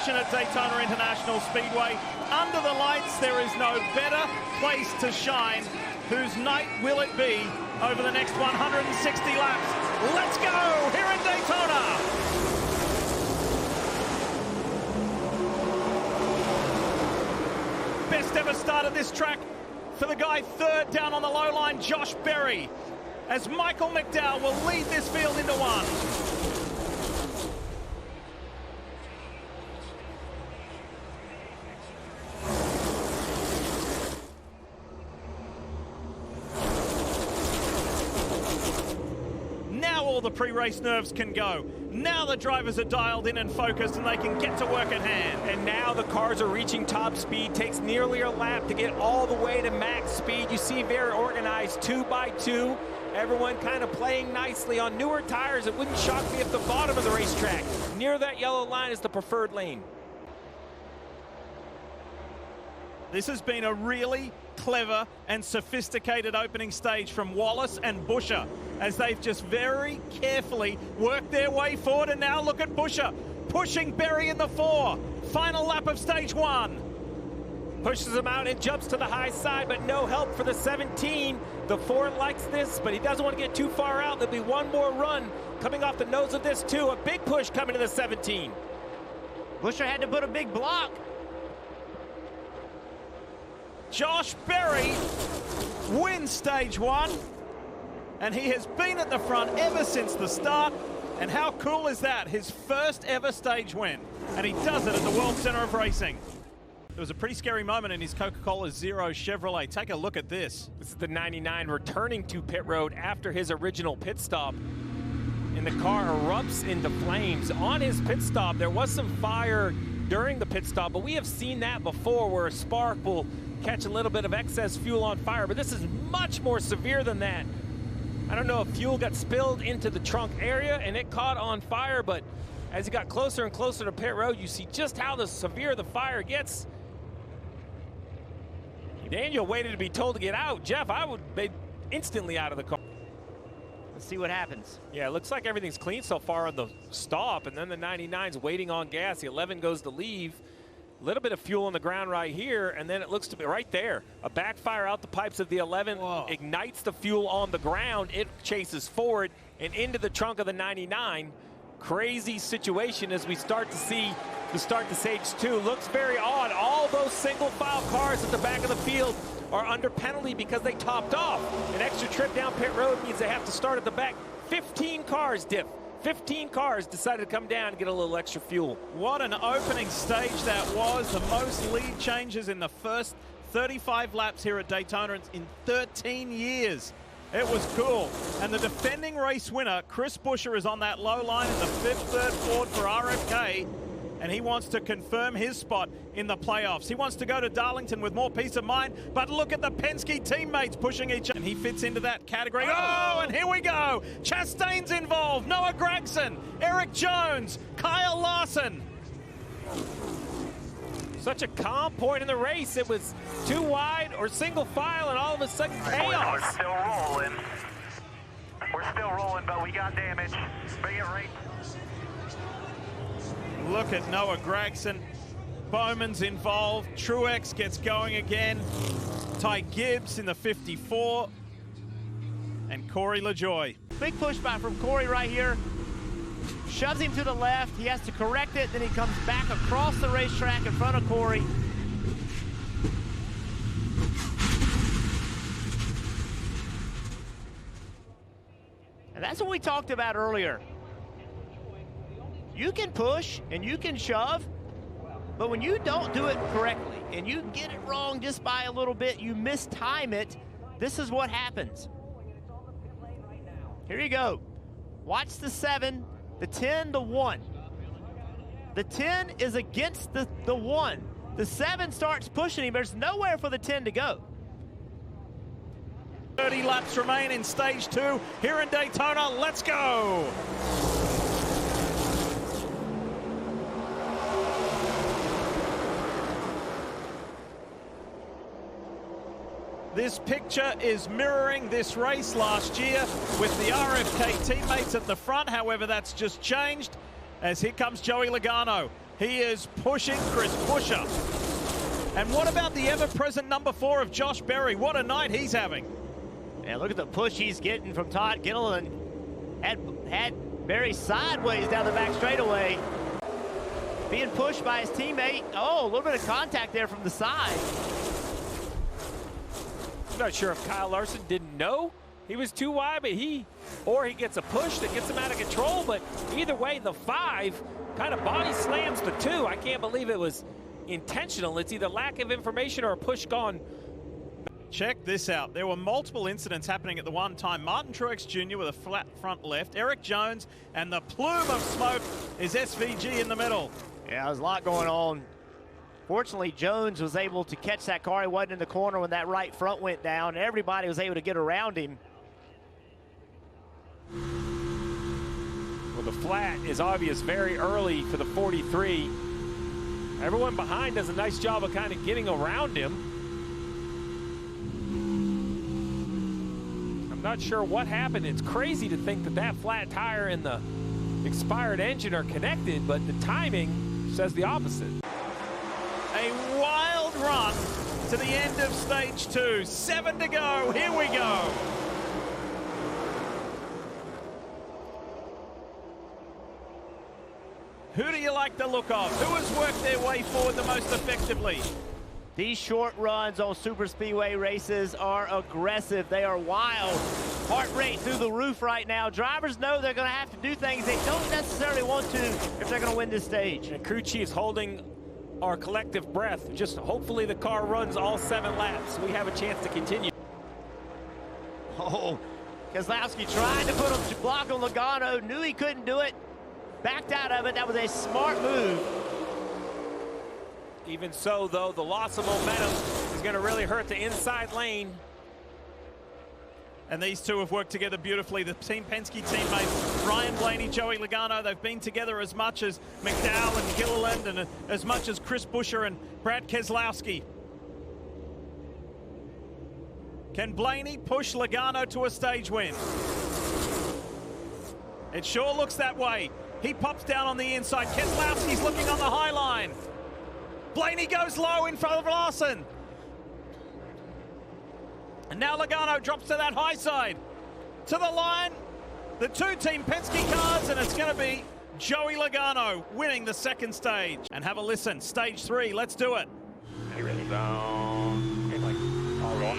action at Daytona International Speedway. Under the lights, there is no better place to shine. Whose night will it be over the next 160 laps? Let's go here in Daytona. Best ever start at this track for the guy third down on the low line, Josh Berry, as Michael McDowell will lead this field into one. Now all the pre-race nerves can go. Now the drivers are dialed in and focused and they can get to work at hand. And now the cars are reaching top speed. Takes nearly a lap to get all the way to max speed. You see very organized 2 by 2. Everyone kind of playing nicely on newer tires. It wouldn't shock me if the bottom of the racetrack, near that yellow line, is the preferred lane. This has been a really clever and sophisticated opening stage from Wallace and Buescher, as they've just very carefully worked their way forward. And now look at Buescher pushing Berry in the 4. Final lap of stage 1. Pushes him out and jumps to the high side, but no help for the 17. The 4 likes this, but he doesn't want to get too far out. There'll be one more run coming off the nose of this too. A big push coming to the 17. Buescher had to put a big block. Josh Berry wins stage 1, and he has been at the front ever since the start. And how cool is that? His first ever stage win, and he does it at the World Center of Racing. There was a pretty scary moment in his Coca-Cola Zero Chevrolet. Take a look at this. This is the 99 returning to pit road after his original pit stop. And the car erupts into flames. On his pit stop, there was some fire during the pit stop, but we have seen that before where a spark will catch a little bit of excess fuel on fire, but this is much more severe than that. I don't know if fuel got spilled into the trunk area and it caught on fire, but as he got closer and closer to pit road, you see just how severe the fire gets. Daniel waited to be told to get out. Jeff, I would be instantly out of the car. Let's see what happens. Yeah, it looks like everything's clean so far on the stop, and then the 99's waiting on gas. The 11 goes to leave. A little bit of fuel on the ground right here, and then it looks to be right there. A backfire out the pipes of the 11. Whoa. Ignites the fuel on the ground. It chases forward and into the trunk of the 99. Crazy situation as we start to see the start to stage 2. Looks very odd. All those single file cars at the back of the field are under penalty because they topped off. An extra trip down pit road means they have to start at the back. 15 cars, Diff. 15 cars decided to come down and get a little extra fuel. What an opening stage that was. The most lead changes in the first 35 laps here at Daytona in 13 years. It was cool. And the defending race winner, Chris Buescher, is on that low line in the 5th, 3rd Ford for RFK. And he wants to confirm his spot in the playoffs. He wants to go to Darlington with more peace of mind, but look at the Penske teammates pushing each other. And he fits into that category. Oh, and here we go. Chastain's involved, Noah Gragson, Eric Jones, Kyle Larson. Such a calm point in the race. It was too wide or single file, and all of a sudden chaos. We're still rolling. We're still rolling, but we got damage. Bring it right. Look at Noah Gragson. Bowman's involved. Truex gets going again. Ty Gibbs in the 54. And Corey LaJoie. Big pushback from Corey right here. Shoves him to the left. He has to correct it. Then he comes back across the racetrack in front of Corey. And that's what we talked about earlier. You can push and you can shove, but when you don't do it correctly and you get it wrong just by a little bit, you mistime it, this is what happens. Here you go. Watch the 7, the 10, the 1. The 10 is against the 1. The 7 starts pushing him. There's nowhere for the 10 to go. 30 laps remain in stage 2 here in Daytona. Let's go. This picture is mirroring this race last year with the RFK teammates at the front. However, that's just changed. as here comes Joey Logano. He is pushing Chris Buescher. And what about the ever-present number 4 of Josh Berry? What a night he's having. And look at the push he's getting from Todd Gilliland. Had Berry sideways down the back straightaway. Being pushed by his teammate. Oh, a little bit of contact there from the side. I'm not sure if Kyle Larson didn't know he was too wide, but he gets a push that gets him out of control. But either way, the 5 kind of body slams the 2. I can't believe it was intentional. It's either lack of information or a push gone. Check this out. There were multiple incidents happening at the one time. Martin Truex Jr. with a flat front left, Eric Jones, and the plume of smoke is SVG in the middle. Yeah, there's a lot going on. Fortunately, Jones was able to catch that car. He wasn't in the corner when that right front went down. Everybody was able to get around him. Well, the flat is obvious very early for the 43. Everyone behind does a nice job of kind of getting around him. I'm not sure what happened. It's crazy to think that that flat tire and the expired engine are connected, but the timing says the opposite. A wild run to the end of stage 2. 7 to go. Here we go. Who do you like the look of? Who has worked their way forward the most effectively? These short runs on super speedway races are aggressive. They are wild. Heart rate through the roof right now. Drivers know they're going to have to do things they don't necessarily want to if they're going to win this stage. And crew chief's holding our collective breath. Just hopefully the car runs all 7 laps. We have a chance to continue. Oh, Keselowski tried to put a block on Logano. Knew he couldn't do it. Backed out of it. That was a smart move. Even so, though, the loss of momentum is going to really hurt the inside lane. And these two have worked together beautifully. The Team Penske teammates, Ryan Blaney, Joey Logano, they've been together as much as McDowell and Gilliland and as much as Chris Buescher and Brad Keselowski. Can Blaney push Logano to a stage win? It sure looks that way. He pops down on the inside. Keselowski's looking on the high line. Blaney goes low in front of Larson. And now Logano drops to that high side. To the line, the 2 Team Penske cars, and it's going to be Joey Logano winning the 2nd stage. And have a listen, stage 3, let's do it. Hey, ready? Down. Okay, like, all roll.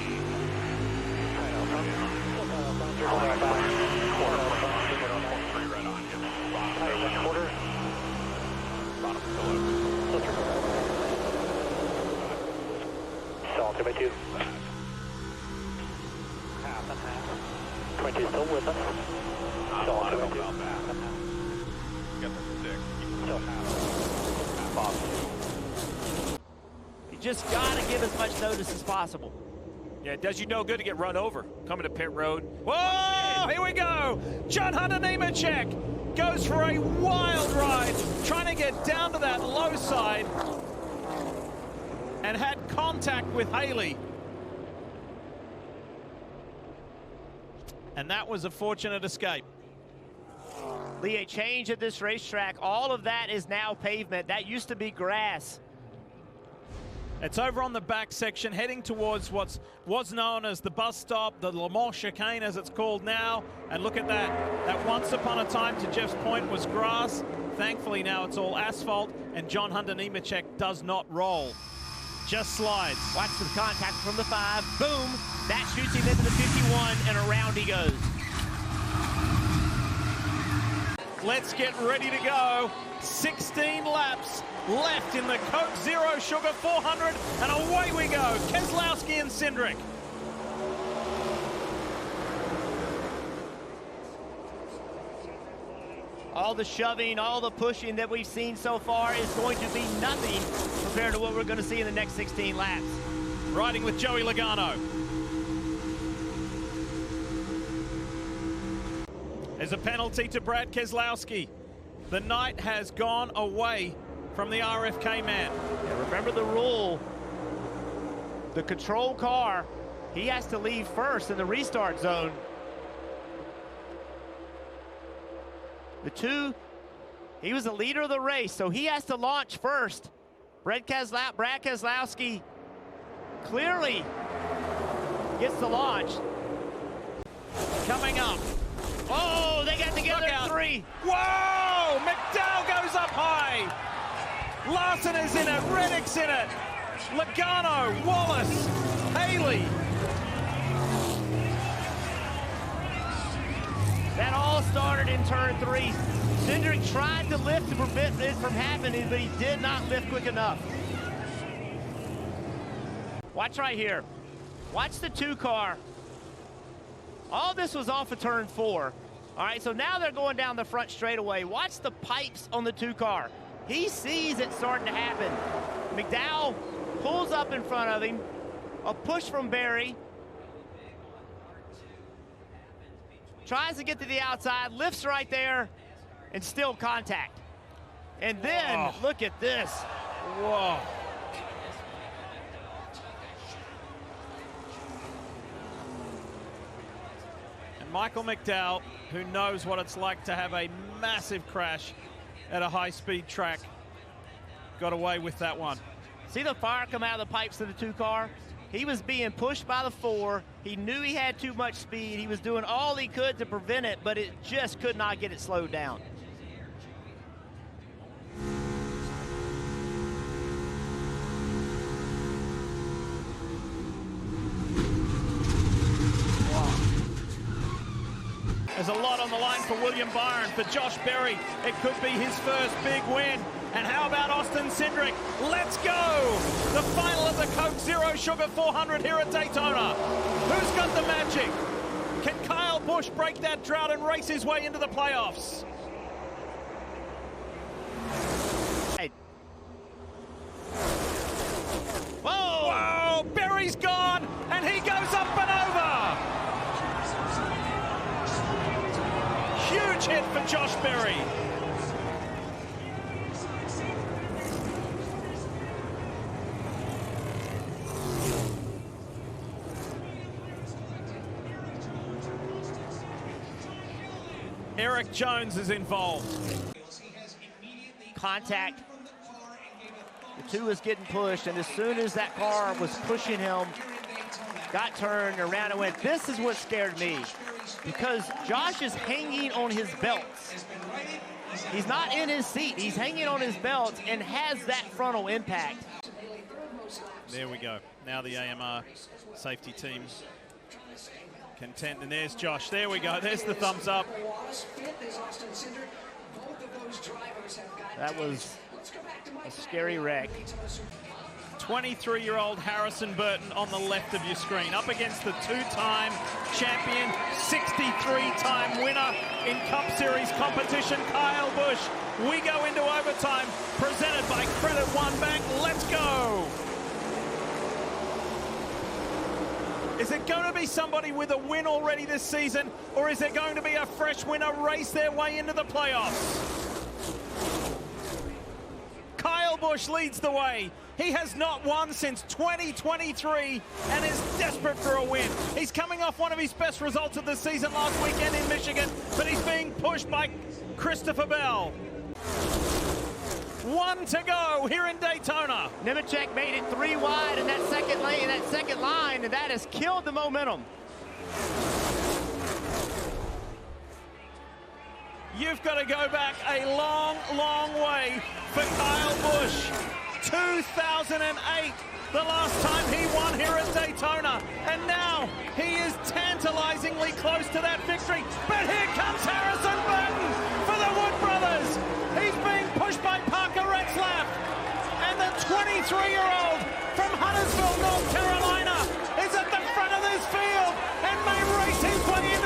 Quarter. Bottom Salt 2x2. Half and half. 22 still with us. Salt 2x2. Got the stick. Still half. Half. You just got to give as much notice as possible. Yeah, it does you no good to get run over coming to pit road. Whoa, here we go. Hunter Nemechek goes for a wild ride, trying to get down to that low side and had contact with Haley. And that was a fortunate escape. Lee, a change at this racetrack. All of that is now pavement. That used to be grass. It's over on the back section, heading towards what was known as the bus stop, the Le Mans chicane as it's called now. And look at that. That once upon a time, to Jeff's point, was grass. Thankfully now it's all asphalt, and Hunter Nemechek does not roll. Just slides. Watch the contact from the 5. Boom. That shoots him into the 51, and around he goes. Let's get ready to go. 16 laps left in the Coke Zero Sugar 400, and away we go. Keselowski and Cindric. All the shoving, all the pushing that we've seen so far is going to be nothing compared to what we're going to see in the next 16 laps. Riding with Joey Logano. There's a penalty to Brad Keselowski. The night has gone away from the RFK man. And remember the rule. The control car, he has to leave first in the restart zone. The 2 He was the leader of the race, so he has to launch first. Brad Keselowski clearly gets the launch. Coming up. Oh, they got together Look at out. 3. Whoa! McDowell goes up high. Larson is in it. Reddick's in it. Logano, Wallace, Haley. That all started in turn 3. Cindric tried to lift to prevent it from happening, but he did not lift quick enough. Watch right here. Watch the 2 car. All this was off of turn 4. All right, so now they're going down the front straightaway. Watch the pipes on the 2 car. He sees it starting to happen. McDowell pulls up in front of him. A push from Barry. Tries to get to the outside, lifts right there, and still contact. And then, look at this. Whoa. And Michael McDowell, who knows what it's like to have a massive crash at a high-speed track, got away with that one. See the fire come out of the pipes of the 2 car? He was being pushed by the 4. He knew he had too much speed. He was doing all he could to prevent it, but it just could not get it slowed down. There's a lot on the line for William Byron. For Josh Berry, it could be his first big win. And how about Austin Cindric? Let's go! The final of the Coke Zero Sugar 400 here at Daytona. Who's got the magic? Can Kyle Busch break that drought and race his way into the playoffs? Hey. Whoa! Whoa! Berry's gone, and he goes up and over! Huge hit for Josh Berry. Eric Jones is involved. Contact. The 2 is getting pushed, and as soon as that car was pushing him, got turned around and went. This is what scared me, because Josh is hanging on his belts. He's not in his seat. He's hanging on his belts and has that frontal impact. There we go. Now the AMR safety team content, and there's Josh. There we go. There's the thumbs up. That was a scary wreck. 23-year-old Harrison Burton on the left of your screen, up against the 2-time champion, 63-time winner in Cup Series competition, Kyle Busch. We go into overtime, presented by Credit One Bank. Let's go! Is it going to be somebody with a win already this season, or is it going to be a fresh winner race their way into the playoffs? Kyle Busch leads the way. He has not won since 2023 and is desperate for a win. He's coming off one of his best results of the season last weekend in Michigan, but he's being pushed by Christopher Bell. 1 to go here in Daytona. Nemechek made it 3 wide in that second lane, that second line, and that has killed the momentum. You've got to go back a long, long way for Kyle Busch. 2008, the last time he won here at Daytona, and now he is tantalizingly close to that victory. But here comes Harrison Burton for the Wood Brothers. He's being pushed by Parker Retzlaff, and the 23-year-old from Huntersville, North Carolina, is at the front of this field and may race his way in